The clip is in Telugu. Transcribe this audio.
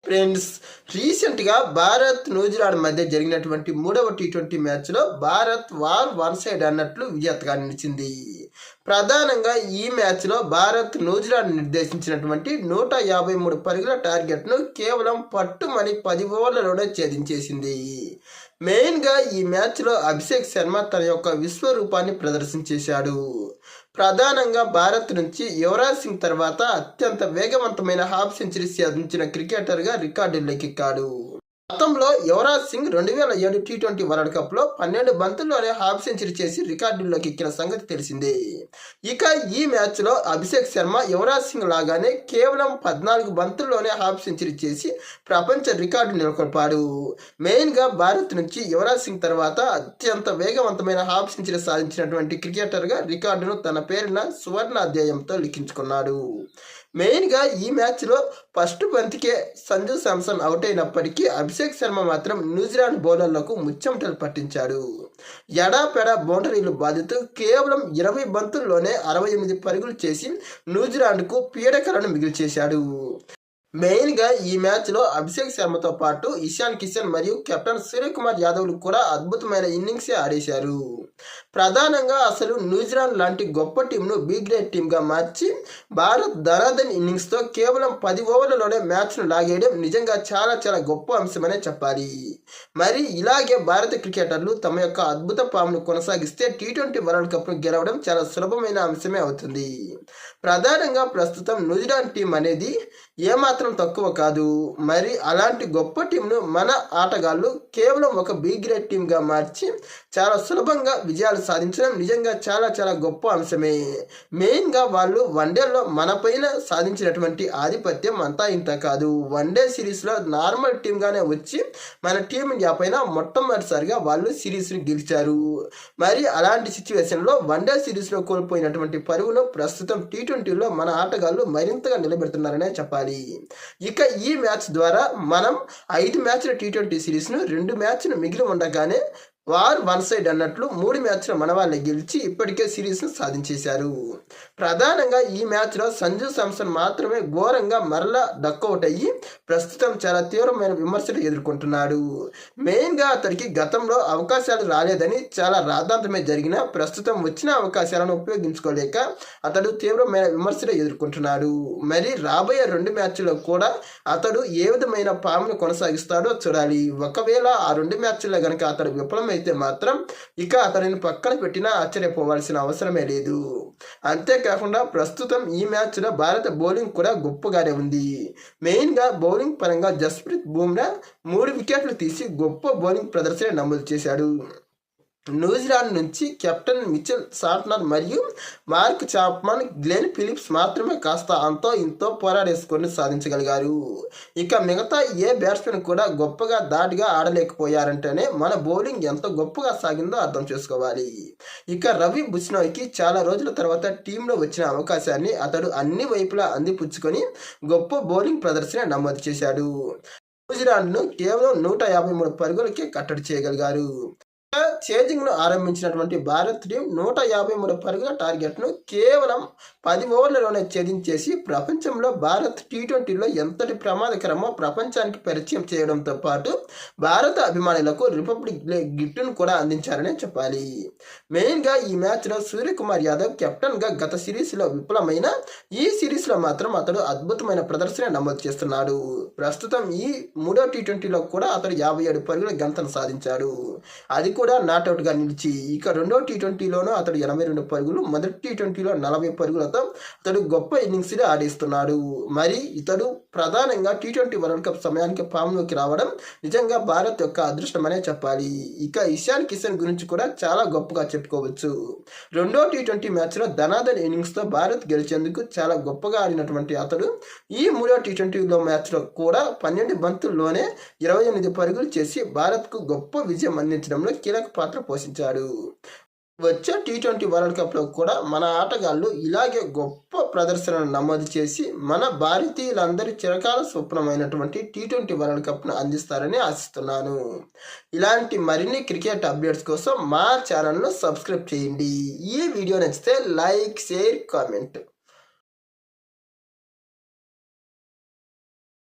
ఫ్రెండ్స్, రీసెంట్గా భారత్ న్యూజిలాండ్ మధ్య జరిగినటువంటి మూడవ టీ20 మ్యాచ్లో భారత్ వార్ వన్ సైడ్ అన్నట్లు విజేతగా నిలిచింది. ప్రధానంగా ఈ మ్యాచ్లో భారత్ న్యూజిలాండ్ నిర్దేశించినటువంటి 153 పరుగుల టార్గెట్ను కేవలం పట్టుమని 10 ఓవర్లలోనే ఛేదించేసింది. మెయిన్గా ఈ మ్యాచ్లో అభిషేక్ శర్మ తన యొక్క విశ్వరూపాన్ని ప్రదర్శించేశాడు. ప్రధానంగా భారత్ నుంచి యువరాజ్ సింగ్ తర్వాత అత్యంత వేగవంతమైన హాఫ్ సెంచరీ సాధించిన క్రికెటర్గా రికార్డులెక్కాడు. గతంలో యువరాజ్ సింగ్ 2007 టీ20 వరల్డ్ కప్లో 12 బంతుల్లోనే హాఫ్ సెంచరీ చేసి రికార్డుల్లోకి ఎక్కిన సంగతి తెలిసిందే. ఇక ఈ మ్యాచ్లో అభిషేక్ శర్మ యువరాజ్ సింగ్ లాగానే కేవలం 14 బంతుల్లోనే హాఫ్ సెంచరీ చేసి ప్రపంచ రికార్డు నెలకొల్పాడు. మెయిన్గా భారత్ నుంచి యువరాజ్ సింగ్ తర్వాత అత్యంత వేగవంతమైన హాఫ్ సెంచరీ సాధించినటువంటి క్రికెటర్గా రికార్డును తన పేరున సువర్ణ అధ్యాయంతో లిఖించుకున్నాడు. మెయిన్గా ఈ మ్యాచ్లో ఫస్ట్ బంతికే సంజు శాంసన్ అవుట్ అయినప్పటికీ అభిషేక్ శర్మ మాత్రం న్యూజిలాండ్ బౌలర్లకు ముచ్చెమటలు పట్టించాడు. ఎడాపెడా బౌండరీలు బాధితూ కేవలం 20 బంతుల్లోనే 68 పరుగులు చేసి న్యూజిలాండ్కు పీడకలను మిగిల్చేశాడు. మెయిన్గా ఈ మ్యాచ్లో అభిషేక్ శర్మతో పాటు ఇషాన్ కిషన్ మరియు కెప్టెన్ సూర్యకుమార్ యాదవ్లు కూడా అద్భుతమైన ఇన్నింగ్సే ఆడేశారు. ప్రధానంగా అసలు న్యూజిలాండ్ లాంటి గొప్ప టీంను బి గ్రేడ్ టీంగా మార్చి భారత్ ధనాధన్ ఇన్నింగ్స్తో కేవలం 10 ఓవర్లలోనే మ్యాచ్ను లాగేయడం నిజంగా చాలా చాలా గొప్ప అంశమనే చెప్పాలి. మరి ఇలాగే భారత క్రికెటర్లు తమ యొక్క అద్భుత ఫామ్ను కొనసాగిస్తే టీ20 వరల్డ్ కప్ను గెలవడం చాలా సులభమైన అంశమే అవుతుంది. ప్రధానంగా ప్రస్తుతం న్యూజిలాండ్ టీం అనేది ఏమాత్రం తక్కువ కాదు. మరి అలాంటి గొప్ప టీంను మన ఆటగాళ్ళు కేవలం ఒక బి గ్రేడ్ టీంగా మార్చి చాలా సులభంగా విజయాలు సాధించడం నిజంగా చాలా చాలా గొప్ప అంశమే. మెయిన్గా వాళ్ళు వన్డేలో మన పైన సాధించినటువంటి ఆధిపత్యం అంతా ఇంత కాదు. వన్డే సిరీస్లో నార్మల్ టీంగానే వచ్చి మన టీమిండియా పైన మొట్టమొదటిసారిగా వాళ్ళు సిరీస్ని గెలిచారు. మరి అలాంటి సిచ్యువేషన్లో వన్డే సిరీస్లో కోల్పోయినటువంటి పరుగును ప్రస్తుతం టీ20లో మన ఆటగాళ్ళు మరింతగా నిలబెడుతున్నారనే చెప్పాలి. ఇక ఈ మ్యాచ్ ద్వారా మనం 5 మ్యాచ్ల టీ20 సిరీస్ను 2 మ్యాచ్లు మిగిలి ఉండగానే వార్ వన్ సైడ్ అన్నట్లు 3 మ్యాచ్లు మన వాళ్ళే గెలిచి ఇప్పటికే సిరీస్ను సాధించేశారు. ప్రధానంగా ఈ మ్యాచ్లో సంజు శాంసన్ మాత్రమే ఘోరంగా మరలా డక్అవుట్ అయ్యి ప్రస్తుతం చాలా తీవ్రమైన విమర్శలు ఎదుర్కొంటున్నాడు. మెయిన్గా అతడికి గతంలో అవకాశాలు రాలేదని చాలా రాద్ధాంతమే జరిగిన ప్రస్తుతం వచ్చిన అవకాశాలను ఉపయోగించుకోలేక అతడు తీవ్రమైన విమర్శలు ఎదుర్కొంటున్నాడు. మరి రాబోయే 2 మ్యాచ్ల్లో కూడా అతడు ఏ విధమైన ఫామ్ను కొనసాగిస్తాడో చూడాలి. ఒకవేళ ఆ 2 మ్యాచ్ల్లో కనుక అతడు విఫలమైతే మాత్రం ఇక అతనిని పక్కన పెట్టినా ఆశ్చర్యపోవాల్సిన అవసరమే లేదు. అంతేకాకుండా ప్రస్తుతం ఈ మ్యాచ్లో భారత బౌలింగ్ కూడా గొప్పగానే ఉంది. మెయిన్గా బౌలింగ్ పరంగా జస్ప్రీత్ బుమ్రా 3 వికెట్లు తీసి గొప్ప బౌలింగ్ ప్రదర్శన నమోదు చేశాడు. న్యూజిలాండ్ నుంచి కెప్టెన్ మిచెల్ సాంట్నర్ మరియు మార్క్ చాప్మన్, గ్లెన్ ఫిలిప్స్ మాత్రమే కాస్త అంతో ఇంతో పోరాడేసుకొని సాధించగలిగారు. ఇక మిగతా ఏ బ్యాట్స్మెన్ కూడా గొప్పగా ధాటిగా ఆడలేకపోయారంటేనే మన బౌలింగ్ ఎంత గొప్పగా సాగిందో అర్థం చేసుకోవాలి. ఇక రవి బిష్నోయ్కి చాలా రోజుల తర్వాత టీంలో వచ్చిన అవకాశాన్ని అతడు అన్ని వైపులా అందిపుచ్చుకొని గొప్ప బౌలింగ్ ప్రదర్శన నమోదు చేశాడు. న్యూజిలాండ్ను కేవలం 153 పరుగులకే కట్టడి చేయగలిగారు. చేజింగ్ను ఆరంభించినటువంటి భారత్ టీం 153 పరుగుల టార్గెట్ను కేవలం 10 ఓవర్లలోనే ఛేదించేసి ప్రపంచంలో భారత్ టీ20లో ఎంతటి ప్రమాదకరమో ప్రపంచానికి పరిచయం చేయడంతో పాటు భారత అభిమానులకు రిపబ్లిక్ డే గిఫ్ట్ను కూడా అందించారనే చెప్పాలి. మెయిన్గా ఈ మ్యాచ్లో సూర్యకుమార్ యాదవ్ కెప్టెన్గా గత సిరీస్లో విఫలమైన ఈ సిరీస్లో మాత్రం అతడు అద్భుతమైన ప్రదర్శన నమోదు చేస్తున్నాడు. ప్రస్తుతం ఈ 3వ టీ20లో కూడా అతడు 57 పరుగుల గంతను సాధించాడు. అది కూడా నాట్అవుట్గా నిలిచి ఇక 2వ టీ20లోనూ అతడు 82 పరుగులు, మొదటి టీ20లో 40 పరుగులతో అతడు గొప్ప ఇన్నింగ్స్ని ఆడేస్తున్నాడు. మరి ఇతడు ప్రధానంగా టీ20 వరల్డ్ కప్ సమయానికి ఫామ్లోకి రావడం నిజంగా భారత్ యొక్క అదృష్టమనే చెప్పాలి. ఇక ఇషాన్ కిషన్ గురించి కూడా చాలా గొప్పగా చెప్పుకోవచ్చు. 2వ టీ20 మ్యాచ్లో ధనాధన్ ఇన్నింగ్స్తో భారత్ గెలిచేందుకు చాలా గొప్పగా ఆడినటువంటి అతడు ఈ 3వ టీ20లో మ్యాచ్లో కూడా 12 బంతుల్లోనే 28 పరుగులు చేసి భారత్కు గొప్ప విజయం అందించడంలో కీలక పాత్ర పోషించాడు. వచ్చే టీ20 వరల్డ్ కప్లో కూడా మన ఆటగాళ్ళు ఇలాగే గొప్ప ప్రదర్శనను నమోదు చేసి మన భారతీయులందరి చిరకాల స్వప్నమైనటువంటి టీ20 వరల్డ్ కప్ను అందిస్తారని ఆశిస్తున్నాను. ఇలాంటి మరిన్ని క్రికెట్ అప్డేట్స్ కోసం మా ఛానల్ను సబ్స్క్రైబ్ చేయండి. ఈ వీడియో నచ్చితే లైక్, షేర్, కామెంట్.